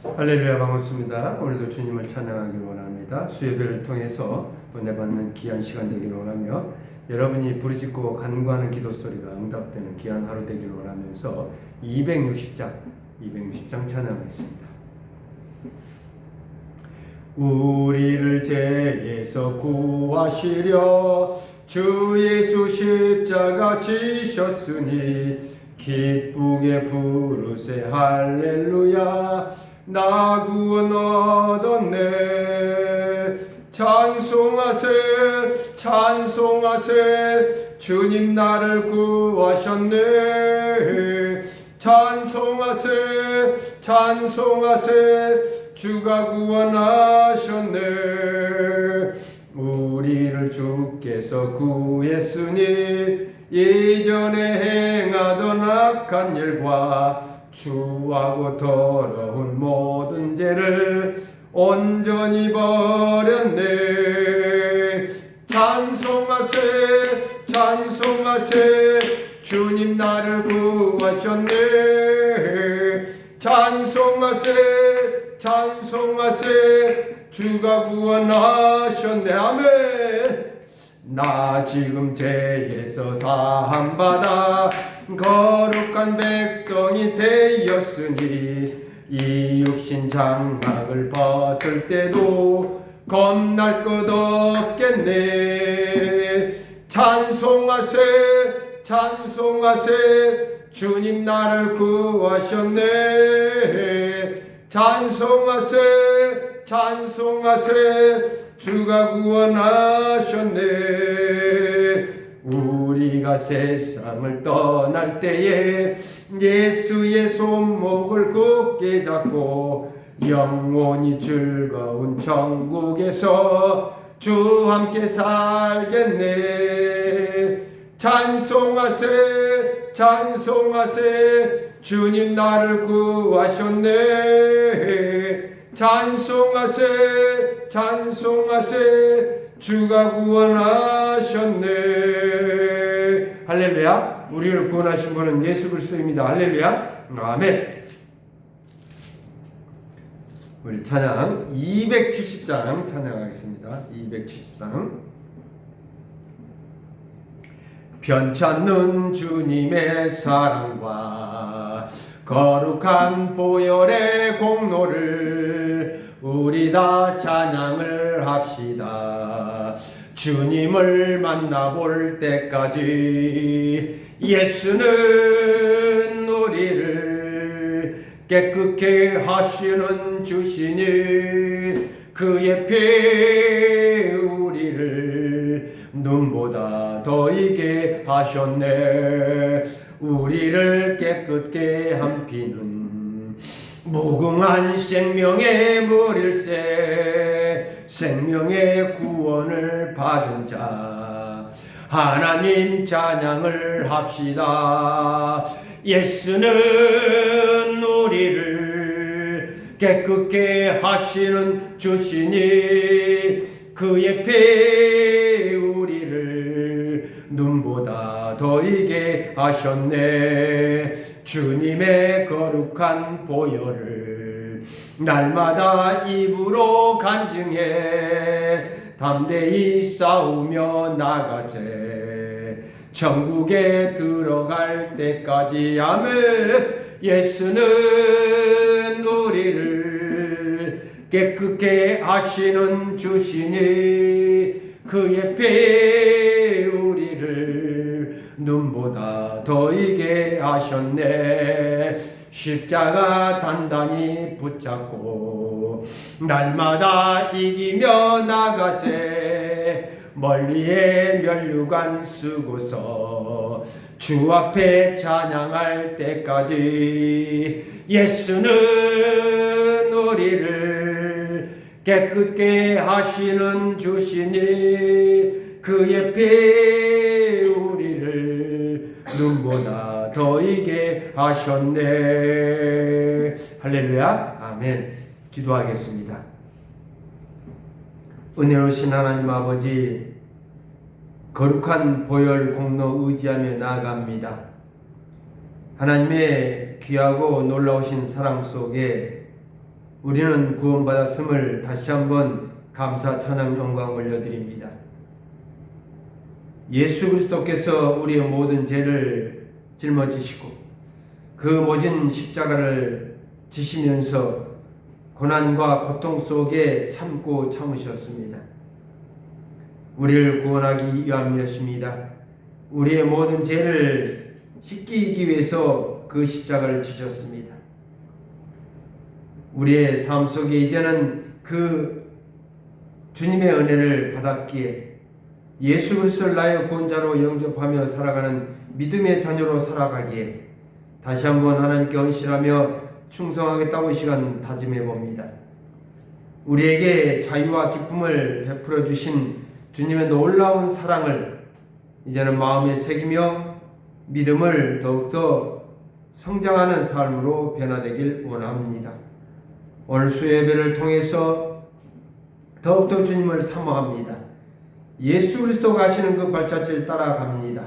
할렐루야, 반갑습니다. 오늘도 주님을 찬양하기를 원합니다. 수요일을 통해서 은혜 받는 귀한 시간 되기를 원하며 여러분이 부르짖고 간구하는 기도 소리가 응답되는 귀한 하루 되기를 원하면서 260장 찬양하겠습니다. 우리를 죄에서 구하시려 주 예수 십자가 지셨으니 기쁘게 부르세 할렐루야. 나 구원 얻었네. 찬송하세 찬송하세 주님 나를 구하셨네. 찬송하세 찬송하세 주가 구원하셨네. 우리를 주께서 구했으니 이전에 행하던 악한 일과 추하고 더러운 모든 죄를 온전히 버렸네. 찬송하세 찬송하세 주님 나를 구하셨네. 찬송하세 찬송하세 주가 구원하셨네. 아멘. 나 지금 죄에서 사함받아 거룩한 백성이 되었으니 이 육신 장막을 벗을 때도 겁날 것 없겠네. 찬송하세 찬송하세 주님 나를 구하셨네. 찬송하세 찬송하세 주가 구원하셨네. 우리가 세상을 떠날 때에 예수의 손목을 굳게 잡고 영원히 즐거운 천국에서 주 함께 살겠네. 찬송하세 찬송하세 주님 나를 구하셨네. 찬송하세 찬송하세 주가 구원하셨네. 할렐루야. 우리를 구원하신 분은 예수 그리스도입니다. 할렐루야. 아멘. 우리 찬양 270장 찬양하겠습니다. 270장. 변찮는 주님의 사랑과 거룩한 보혈의 공로를 우리 다 찬양을 합시다. 주님을 만나볼 때까지 예수는 우리를 깨끗게 하시는 주시니 그의 피 우리를 눈보다 더 이게 하셨네. 우리를 깨끗게 한 피는 무궁한 생명의 물일세. 생명의 구원을 받은 자 하나님 찬양을 합시다. 예수는 우리를 깨끗게 하시는 주시니 그의 피 우리를 눈보다 더 이게 하셨네. 주님의 거룩한 보혈을 날마다 입으로 간증해 담대히 싸우며 나가세. 천국에 들어갈 때까지. 아멘. 예수는 우리를 깨끗게 하시는 주시니 그의 피 우리를 눈보다 더 이게 하셨네. 십자가 단단히 붙잡고 날마다 이기며 나가세. 멀리에 면류관 쓰고서 주 앞에 찬양할 때까지 예수는 우리를 깨끗게 하시는 주시니 그의 피 우리를 눈보다 더 이게 하셨네. 할렐루야. 아멘. 기도하겠습니다. 은혜로우신 하나님 아버지, 거룩한 보혈 공로 의지하며 나아갑니다. 하나님의 귀하고 놀라우신 사랑 속에 우리는 구원받았음을 다시 한번 감사 찬양 영광 올려드립니다. 예수 그리스도께서 우리의 모든 죄를 짊어지시고 그 모진 십자가를 지시면서 고난과 고통 속에 참고 참으셨습니다. 우리를 구원하기 위함이었습니다. 우리의 모든 죄를 씻기기 위해서 그 십자가를 지셨습니다. 우리의 삶 속에 이제는 그 주님의 은혜를 받았기에 예수 그리스도를 나의 구원자로 영접하며 살아가는 믿음의 자녀로 살아가기에 다시 한번 하나님께 헌신하며 충성하겠다고 이 시간 다짐해 봅니다. 우리에게 자유와 기쁨을 베풀어 주신 주님의 놀라운 사랑을 이제는 마음에 새기며 믿음을 더욱더 성장하는 삶으로 변화되길 원합니다. 오늘 수요예배를 통해서 더욱더 주님을 사모합니다. 예수 그리스도가 하시는 그 발자취를 따라갑니다.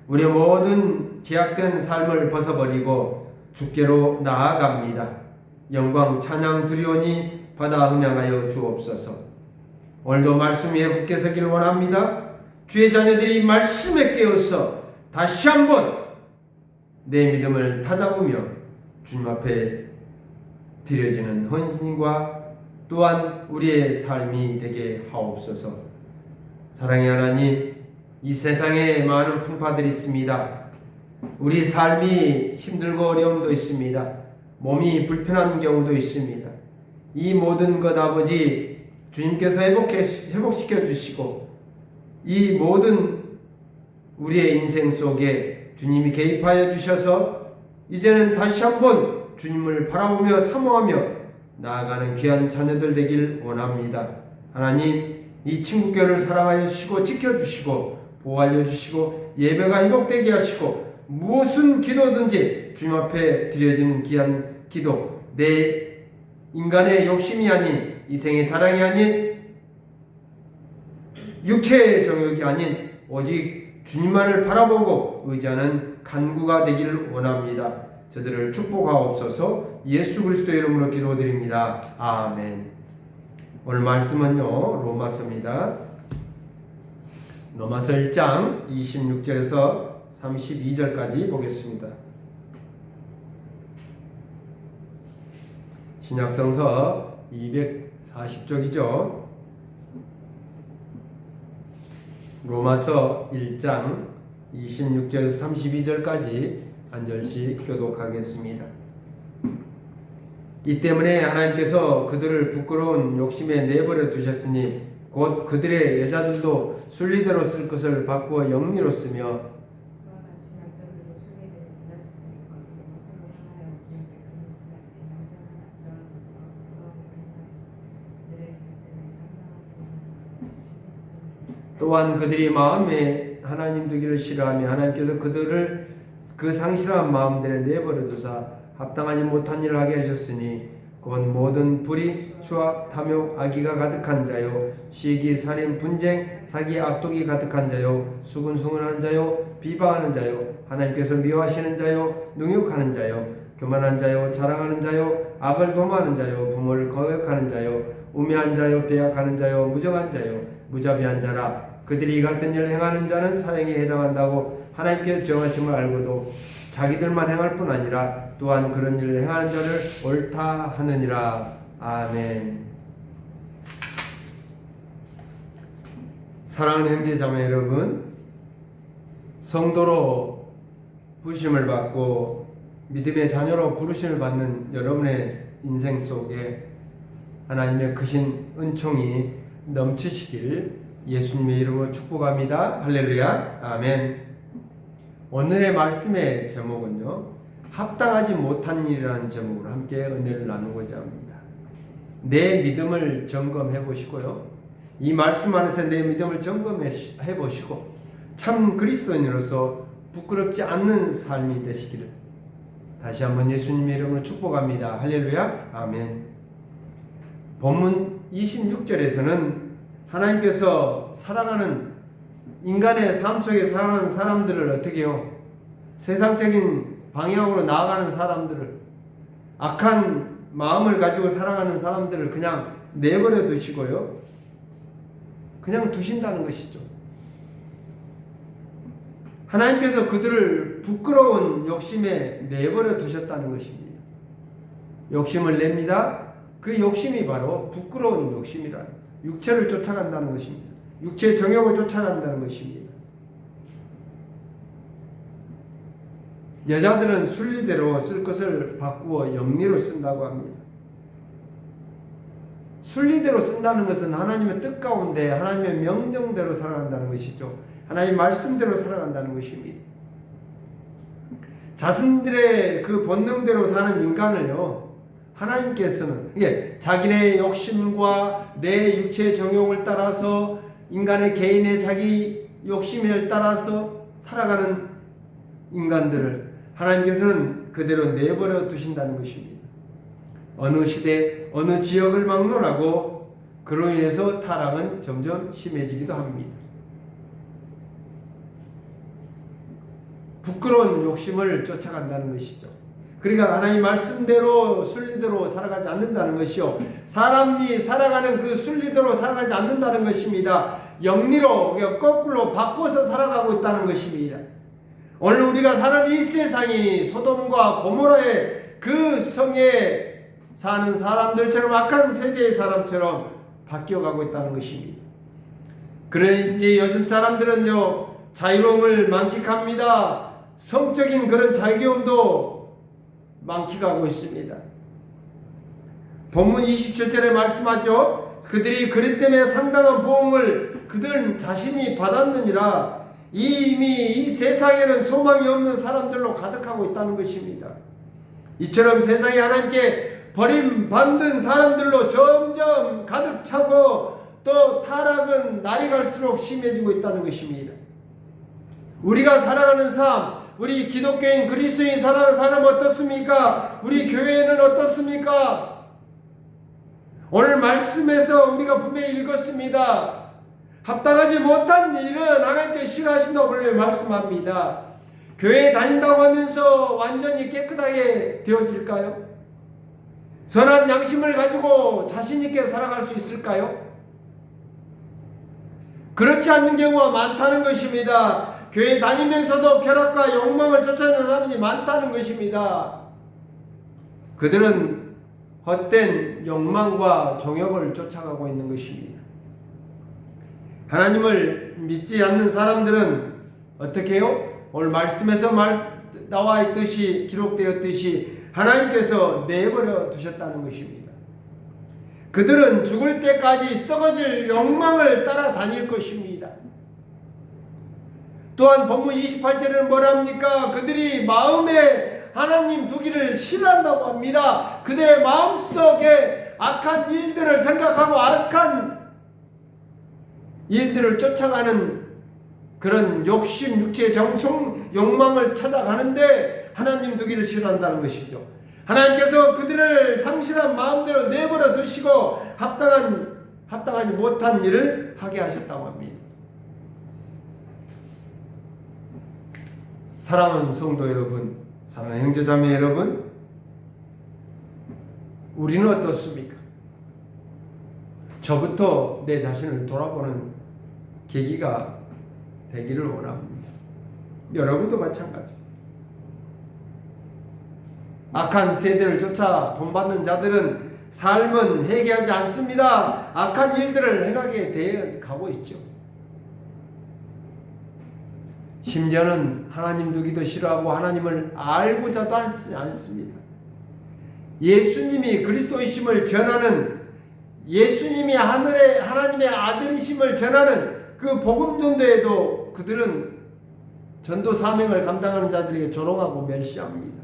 우리의 모든 제약된 삶을 벗어버리고 주께로 나아갑니다. 영광 찬양 드리오니 받아 흠양하여 주옵소서. 오늘도 말씀 위에 굳게 서길 원합니다. 주의 자녀들이 말씀에 깨어서 다시 한번 내 믿음을 다잡으며 주님 앞에 드려지는 헌신과 또한 우리의 삶이 되게 하옵소서. 사랑의 하나님, 이 세상에 많은 풍파들이 있습니다. 우리 삶이 힘들고 어려움도 있습니다. 몸이 불편한 경우도 있습니다. 이 모든 것 아버지 주님께서 회복시켜 주시고 이 모든 우리의 인생 속에 주님이 개입하여 주셔서 이제는 다시 한번 주님을 바라보며 사모하며 나아가는 귀한 자녀들 되길 원합니다. 하나님, 이 친구교를 사랑하여 주시고 지켜주시고 보호하여 주시고 예배가 회복되게 하시고 무슨 기도든지 주님 앞에 드려지는 귀한 기도, 내 인간의 욕심이 아닌 이생의 자랑이 아닌 육체의 정욕이 아닌 오직 주님만을 바라보고 의지하는 간구가 되기를 원합니다. 저들을 축복하옵소서. 예수 그리스도의 이름으로 기도드립니다. 아멘. 오늘 말씀은요, 로마서입니다. 로마서 1장 26절에서 32절까지 보겠습니다. 신약성서 240쪽이죠. 로마서 1장 26절에서 32절까지 한 절씩 교독하겠습니다. 이 때문에 하나님께서 그들을 부끄러운 욕심에 내버려 두셨으니 곧 그들의 여자들도 순리대로 쓸 것을 바꾸어 영리로 쓰며 또한 그들이 마음에 하나님 두기를 싫어하며 하나님께서 그들을 그 상실한 마음들에 내버려 두사 합당하지 못한 일을 하게 하셨으니 곧 모든 불의, 추악, 탐욕, 악의가 가득한 자요, 시기, 살인, 분쟁, 사기, 악독이 가득한 자요, 수근수근하는 자요, 비방하는 자요, 하나님께서 미워하시는 자요, 능욕하는 자요, 교만한 자요, 자랑하는 자요, 악을 도모하는 자요, 부모를 거역하는 자요, 우매한 자요, 배약하는 자요, 무정한 자요, 무자비한 자라. 그들이 이 같은 일을 행하는 자는 사형에 해당한다고 하나님께서 정하심을 알고도 자기들만 행할 뿐 아니라 또한 그런 일을 행하는 자를 옳다 하느니라. 아멘. 사랑하는 형제 자매 여러분, 성도로 부르심을 받고 믿음의 자녀로 부르심을 받는 여러분의 인생 속에 하나님의 크신 은총이 넘치시길 예수님의 이름으로 축복합니다. 할렐루야. 아멘. 오늘의 말씀의 제목은요, 합당하지 못한 일이라는 제목으로 함께 은혜를 나누고자 합니다. 내 믿음을 점검해 보시고요, 이 말씀 안에서 내 믿음을 점검해 보시고 참 그리스도인으로서 부끄럽지 않는 삶이 되시기를 다시 한번 예수님의 이름으로 축복합니다. 할렐루야. 아멘. 본문 26절에서는 하나님께서 살아가는 인간의 삶 속에 살아가는 사람들을 어떻게 해요? 세상적인 방향으로 나아가는 사람들을, 악한 마음을 가지고 살아가는 사람들을 그냥 내버려 두시고요. 그냥 두신다는 것이죠. 하나님께서 그들을 부끄러운 욕심에 내버려 두셨다는 것입니다. 욕심을 냅니다. 그 욕심이 바로 부끄러운 욕심이라, 육체를 쫓아간다는 것입니다. 육체의 정욕을 쫓아간다는 것입니다. 여자들은 순리대로 쓸 것을 바꾸어 영리로 쓴다고 합니다. 순리대로 쓴다는 것은 하나님의 뜻 가운데 하나님의 명령대로 살아간다는 것이죠. 하나님 말씀대로 살아간다는 것입니다. 자신들의 그 본능대로 사는 인간을요, 하나님께서는 자기네 욕심과 내 육체의 정욕을 따라서 인간의 개인의 자기 욕심을 따라서 살아가는 인간들을 하나님께서는 그대로 내버려 두신다는 것입니다. 어느 시대, 어느 지역을 막론하고 그로 인해서 타락은 점점 심해지기도 합니다. 부끄러운 욕심을 쫓아간다는 것이죠. 그러니까 하나님 말씀대로 순리대로 살아가지 않는다는 것이요, 사람이 살아가는 그 순리대로 살아가지 않는다는 것입니다. 영리로 거꾸로 바꿔서 살아가고 있다는 것입니다. 오늘 우리가 사는 이 세상이 소돔과 고모라의 그 성에 사는 사람들처럼 악한 세대의 사람처럼 바뀌어가고 있다는 것입니다. 그런지 요즘 사람들은요, 자유로움을 만끽합니다. 성적인 그런 자유로움도 만끽하고 있습니다. 본문 27절에 말씀하죠. 그들이 그릇 때문에 상당한 보응을 그들 자신이 받았느니라. 이미 이 세상에는 소망이 없는 사람들로 가득하고 있다는 것입니다. 이처럼 세상에 하나님께 버림받는 사람들로 점점 가득 차고 또 타락은 날이 갈수록 심해지고 있다는 것입니다. 우리가 살아가는 삶, 우리 기독교인 그리스도인 살아가는 삶은 어떻습니까? 우리 교회는 어떻습니까? 오늘 말씀에서 우리가 분명히 읽었습니다. 합당하지 못한 일은 하나님께 싫어하신다고 분명히 말씀합니다. 교회에 다닌다고 하면서 완전히 깨끗하게 되어질까요? 선한 양심을 가지고 자신 있게 살아갈 수 있을까요? 그렇지 않는 경우가 많다는 것입니다. 교회 다니면서도 쾌락과 욕망을 쫓아내는 사람이 많다는 것입니다. 그들은 헛된 욕망과 정욕을 쫓아가고 있는 것입니다. 하나님을 믿지 않는 사람들은 어떻게 해요? 오늘 말씀에서 나와 있듯이 기록되었듯이 하나님께서 내버려 두셨다는 것입니다. 그들은 죽을 때까지 썩어질 욕망을 따라다닐 것입니다. 또한 본문 28절에는 뭐라 합니까? 그들이 마음에 하나님 두기를 싫어한다고 합니다. 그들의 마음속에 악한 일들을 생각하고 악한 일들을 쫓아가는 그런 욕심, 육체의 정성, 욕망을 찾아가는데 하나님 두기를 싫어한다는 것이죠. 하나님께서 그들을 상실한 마음대로 내버려 두시고 합당하지 못한 일을 하게 하셨다고 합니다. 사랑하는 성도 여러분, 사랑하는 형제자매 여러분, 우리는 어떻습니까? 저부터 내 자신을 돌아보는 계기가 되기를 원합니다. 여러분도 마찬가지. 악한 세대를 쫓아 본받는 자들은 삶은 회개하지 않습니다. 악한 일들을 행하게 되어 가고 있죠. 심지어는 하나님 두기도 싫어하고 하나님을 알고자도 않습니다. 예수님이 그리스도이심을 전하는, 예수님이 하나님의 아들이심을 전하는 그 복음 전도에도 그들은 전도 사명을 감당하는 자들에게 조롱하고 멸시합니다.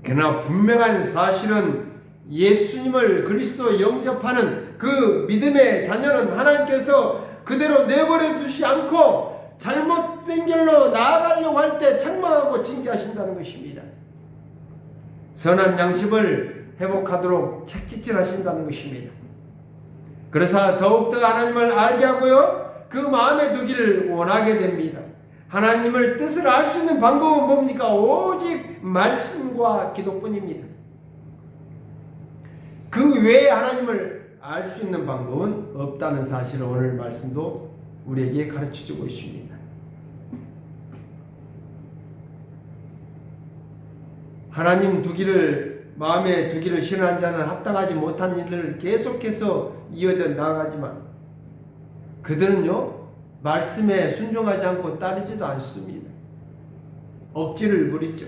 그러나 분명한 사실은 예수님을 그리스도 영접하는 그 믿음의 자녀는 하나님께서 그대로 내버려 두지 않고 잘못된 길로 나아가려고 할 때 책망하고 징계하신다는 것입니다. 선한 양심을 회복하도록 책짓질하신다는 것입니다. 그래서 더욱더 하나님을 알게 하고요, 그 마음에 두기를 원하게 됩니다. 하나님을 뜻을 알 수 있는 방법은 뭡니까? 오직 말씀과 기도뿐입니다. 그 외에 하나님을 알 수 있는 방법은 없다는 사실을 오늘 말씀도 우리에게 가르쳐주고 있습니다. 하나님 두기를 마음에 두기를 싫어하는 자는 합당하지 못한 일들을 계속해서 이어져 나가지만 그들은요 말씀에 순종하지 않고 따르지도 않습니다. 억지를 부리죠.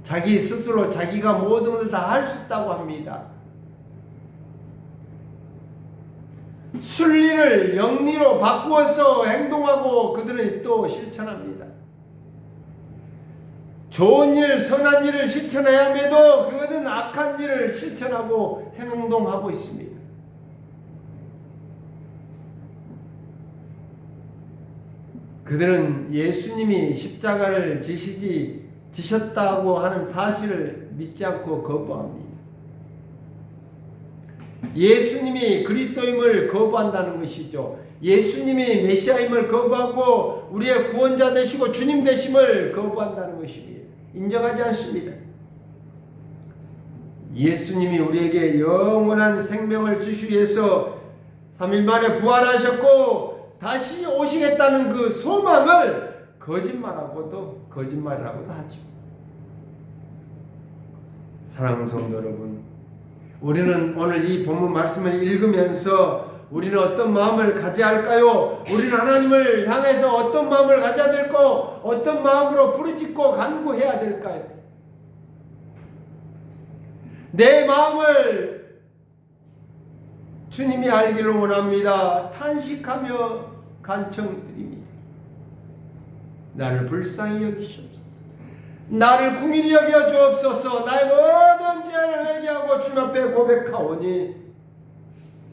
자기 스스로 자기가 모든 것을 다 할 수 있다고 합니다. 순리를 영리로 바꾸어서 행동하고 그들은 또 실천합니다. 좋은 일, 선한 일을 실천해야 함에도 그들은 악한 일을 실천하고 행동하고 있습니다. 그들은 예수님이 십자가를 지셨다고 하는 사실을 믿지 않고 거부합니다. 예수님이 그리스도임을 거부한다는 것이죠. 예수님이 메시아임을 거부하고 우리의 구원자 되시고 주님 되심을 거부한다는 것입니다. 인정하지 않습니다. 예수님이 우리에게 영원한 생명을 주시기 위해서 3일 만에 부활하셨고 다시 오시겠다는 그 소망을 거짓말이라고도 하죠. 사랑하는 성도 여러분, 우리는 오늘 이 본문 말씀을 읽으면서 우리는 어떤 마음을 가져야 할까요? 우리는 하나님을 향해서 어떤 마음을 가져야 될고 어떤 마음으로 부르짖고 간구해야 될까요? 내 마음을 주님이 알기를 원합니다. 탄식하며 간청드립니다. 나를 불쌍히 여기시옵소서. 나를 긍휼히 여겨 주옵소서. 나의 모든 죄를 회개하고 주님 앞에 고백하오니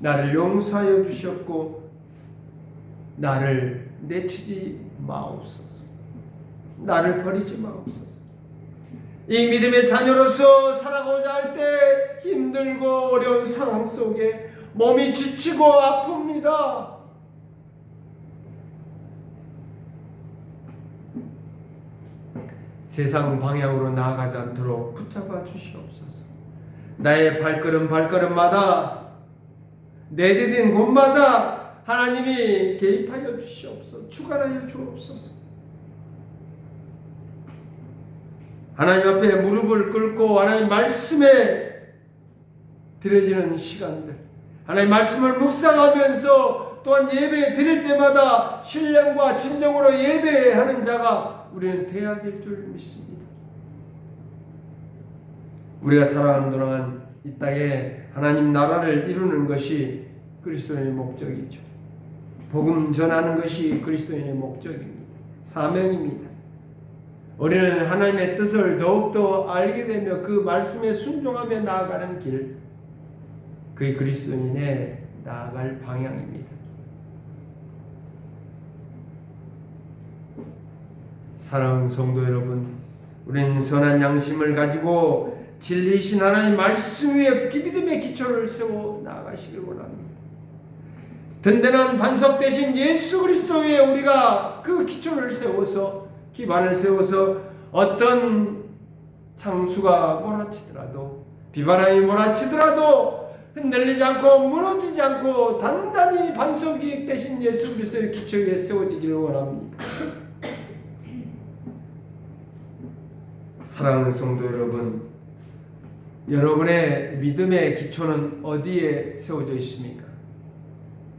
나를 용서하여 주셨고 나를 내치지 마옵소서. 나를 버리지 마옵소서. 이 믿음의 자녀로서 살아가고자 할 때 힘들고 어려운 상황 속에 몸이 지치고 아픕니다. 세상 방향으로 나아가지 않도록 붙잡아 주시옵소서. 나의 발걸음마다 내디딘 곳마다 하나님이 개입하여 주시옵소서. 주관하여 주옵소서. 하나님 앞에 무릎을 꿇고 하나님 말씀에 드려지는 시간들, 하나님 말씀을 묵상하면서 또한 예배 드릴 때마다 신령과 진정으로 예배하는 자가 우리는 되어야 될 줄 믿습니다. 우리가 살아가는 동안 이 땅에 하나님 나라를 이루는 것이 그리스도인의 목적이죠. 복음 전하는 것이 그리스도인의 목적입니다. 사명입니다. 우리는 하나님의 뜻을 더욱더 알게 되며 그 말씀에 순종하며 나아가는 길, 그게 그리스도인의 나아갈 방향입니다. 사랑하는 성도 여러분, 우리는 선한 양심을 가지고 진리이신 하나님 말씀 위에 믿음의 기초를 세워 나아가시길 원합니다. 든든한 반석 대신 예수 그리스도 위에 우리가 그 기초를 세워서 기반을 세워서 어떤 창수가 몰아치더라도 비바람이 몰아치더라도 흔들리지 않고 무너지지 않고 단단히 반석이 되신 예수 그리스도의 기초 위에 세워지기를 원합니다. 사랑하는 성도 여러분, 여러분의 믿음의 기초는 어디에 세워져 있습니까?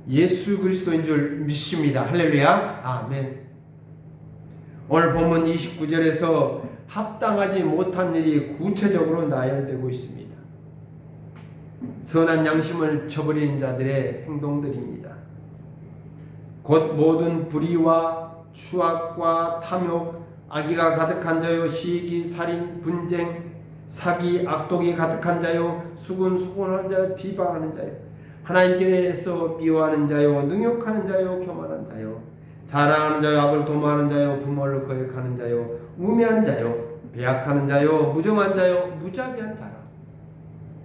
예수 그리스도인 줄 믿습니다. 할렐루야. 아멘. 오늘 본문 29절에서 합당하지 못한 일이 구체적으로 나열되고 있습니다. 선한 양심을 저버리는 자들의 행동들입니다. 곧 모든 불의와 추악과 탐욕, 악의가 가득한 자요, 시기, 살인, 분쟁, 사기, 악독이 가득한 자요, 수군수군하는 자요, 비방하는 자요, 하나님께서 미워하는 자요, 능욕하는 자요, 교만한 자요, 자랑하는 자요, 악을 도모하는 자요, 부모를 거역하는 자요, 우매한 자요, 배약하는 자요, 무정한 자요, 무자비한 자라.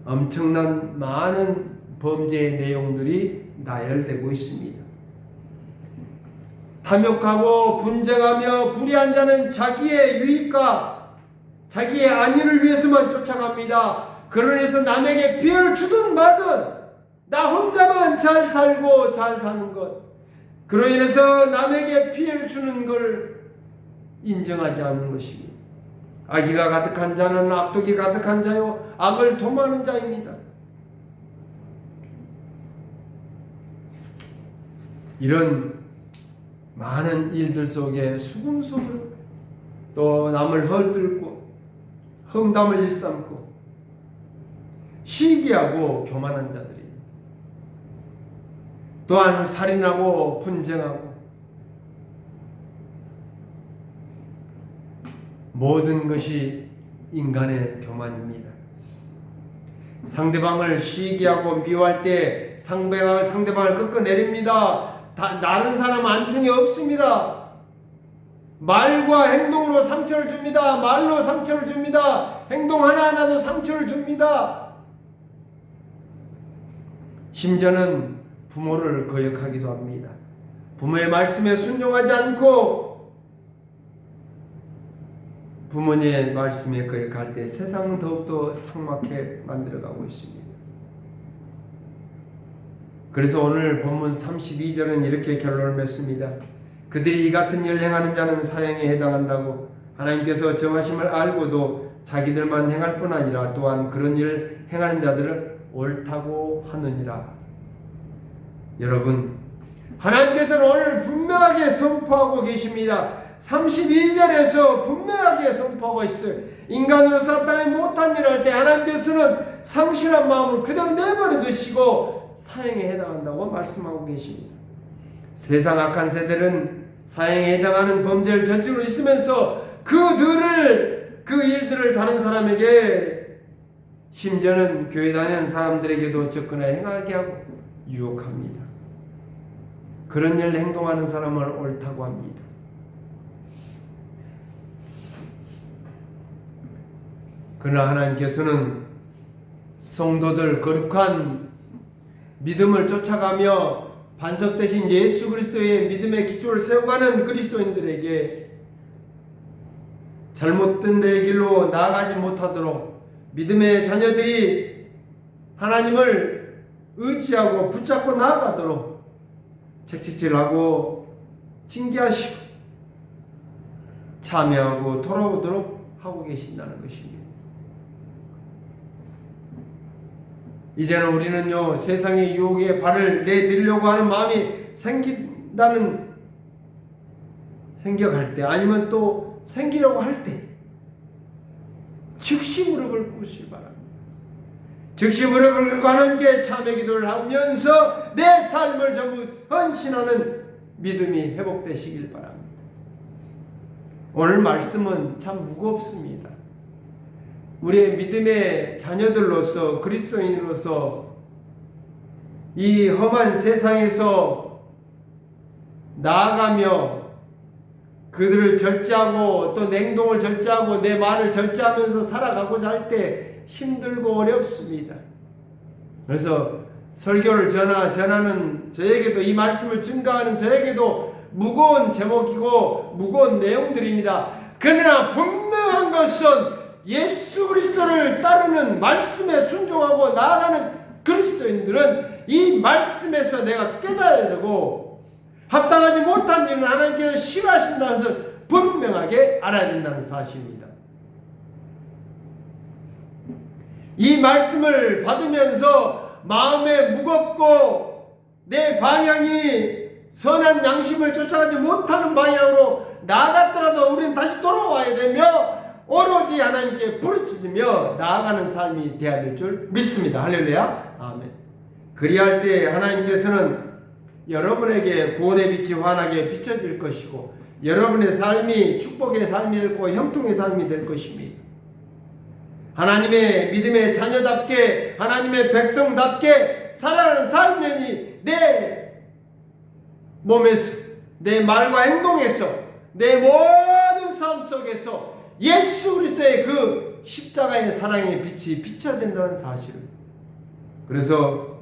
엄청난 많은 범죄의 내용들이 나열되고 있습니다. 탐욕하고 분쟁하며 불의한 자는 자기의 유익과 자기의 안위를 위해서만 쫓아갑니다. 그러면서 남에게 피해를 주든 마든 나 혼자만 잘 살고 잘 사는 것, 그로 인해서 남에게 피해를 주는 걸 인정하지 않는 것입니다. 악의가 가득한 자는 악독이 가득한 자요 악을 도모하는 자입니다. 이런 많은 일들 속에 수금수금 또 남을 헐뜯고 험담을 일삼고 시기하고 교만한 자들입니다. 또한 살인하고 분쟁하고 모든 것이 인간의 교만입니다. 상대방을 시기하고 미워할 때 상대방을 꺾어내립니다. 다른 사람 안중에 없습니다. 말과 행동으로 상처를 줍니다. 말로 상처를 줍니다. 행동 하나하나도 상처를 줍니다. 심지어는 부모를 거역하기도 합니다. 부모의 말씀에 순종하지 않고 부모님의 말씀에 거역할 때 세상은 더욱더 삭막하게 만들어가고 있습니다. 그래서 오늘 본문 32절은 이렇게 결론을 맺습니다. 그들이 이 같은 일을 행하는 자는 사형에 해당한다고 하나님께서 정하심을 알고도 자기들만 행할 뿐 아니라 또한 그런 일을 행하는 자들을 옳다고 하느니라. 여러분, 하나님께서는 오늘 분명하게 선포하고 계십니다. 32절에서 분명하게 선포하고 있어요. 인간으로서 땅에 못한 일을 할 때 하나님께서는 상실한 마음을 그대로 내버려 두시고 사형에 해당한다고 말씀하고 계십니다. 세상 악한 세대는 사형에 해당하는 범죄를 저지르고 있으면서 그 일들을 다른 사람에게, 심지어는 교회 다니는 사람들에게도 접근해 행하게 하고 유혹합니다. 그런 일을 행동하는 사람을 옳다고 합니다. 그러나 하나님께서는 성도들, 거룩한 믿음을 쫓아가며 반석 대신 예수 그리스도의 믿음의 기초를 세워가는 그리스도인들에게 잘못된 내 길로 나아가지 못하도록 믿음의 자녀들이 하나님을 의지하고 붙잡고 나아가도록 책찍질하고 징계하시고 참여하고 돌아오도록 하고 계신다는 것입니다. 이제는 우리는요, 세상의 유혹에 발을 내디려고 하는 마음이 생겨갈 때, 아니면 또 생기려고 할 때 즉시 무릎을 꿇으시기 바랍니다. 즉시 무릎을 꿇고 하나님께 참회 기도를 하면서 내 삶을 전부 헌신하는 믿음이 회복되시길 바랍니다. 오늘 말씀은 참 무겁습니다. 우리의 믿음의 자녀들로서, 그리스도인으로서 이 험한 세상에서 나아가며 그들을 절제하고 또 냉동을 절제하고 내 말을 절제하면서 살아가고자 할 때 힘들고 어렵습니다. 그래서 설교를 전하는 저에게도, 이 말씀을 증가하는 저에게도 무거운 제목이고 무거운 내용들입니다. 그러나 분명한 것은 예수 그리스도를 따르는 말씀에 순종하고 나아가는 그리스도인들은 이 말씀에서 내가 깨달아야 되고, 합당하지 못한 일은 하나님께서 싫어하신다는 것을 분명하게 알아야 된다는 사실입니다. 이 말씀을 받으면서 마음에 무겁고 내 방향이 선한 양심을 쫓아가지 못하는 방향으로 나아갔더라도 우리는 다시 돌아와야 되며 오로지 하나님께 부르짖으며 나아가는 삶이 되어야 될 줄 믿습니다. 할렐루야. 아멘. 그리할 때 하나님께서는 여러분에게 구원의 빛이 환하게 비춰질 것이고 여러분의 삶이 축복의 삶이 되고 형통의 삶이 될 것입니다. 하나님의 믿음의 자녀답게, 하나님의 백성답게 살아가는 삶이 내 몸에서, 내 말과 행동에서, 내 모든 삶 속에서 예수 그리스도의 그 십자가의 사랑의 빛이 비춰야 된다는 사실을. 그래서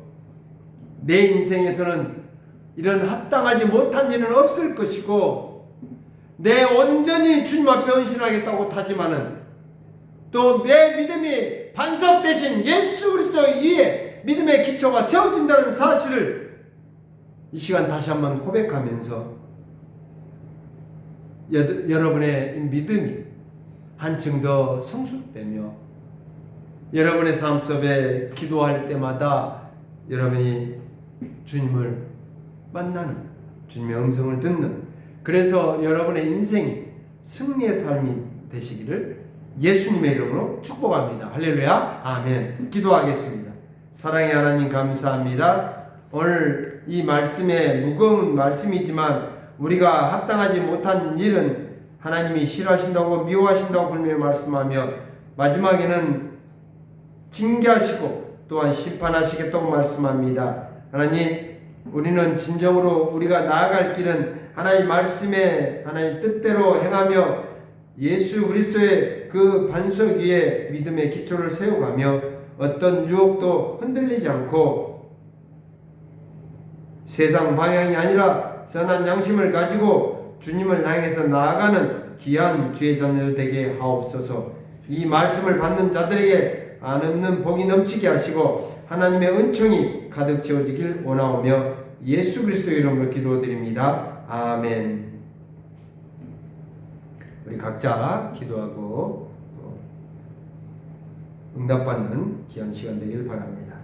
내 인생에서는 이런 합당하지 못한 일은 없을 것이고 내 온전히 주님 앞에 헌신하겠다고 하지만은 또 내 믿음이 반석 대신 예수 그리스도 위에 믿음의 기초가 세워진다는 사실을 이 시간 다시 한번 고백하면서 여러분의 믿음이 한층 더 성숙되며 여러분의 삶 속에 기도할 때마다 여러분이 주님을 만나는 주님의 음성을 듣는 그래서 여러분의 인생이 승리의 삶이 되시기를 예수님의 이름으로 축복합니다. 할렐루야 아멘. 기도하겠습니다. 사랑의 하나님 감사합니다. 오늘 이 말씀에 무거운 말씀이지만 우리가 합당하지 못한 일은 하나님이 싫어하신다고 미워하신다고 분명히 말씀하며 마지막에는 징계하시고 또한 심판하시겠다고 말씀합니다. 하나님 우리는 진정으로 우리가 나아갈 길은 하나님 말씀에 하나님 뜻대로 행하며 예수 그리스도의 그 반석 위에 믿음의 기초를 세워가며 어떤 유혹도 흔들리지 않고 세상 방향이 아니라 선한 양심을 가지고 주님을 향해서 나아가는 귀한 주의 자녀들 되게 하옵소서. 이 말씀을 받는 자들에게 한없는 복이 넘치게 하시고 하나님의 은총이 가득 채워지길 원하오며 예수 그리스도 이름으로 기도드립니다. 아멘. 우리 각자 기도하고 응답받는 귀한 시간 되길 바랍니다.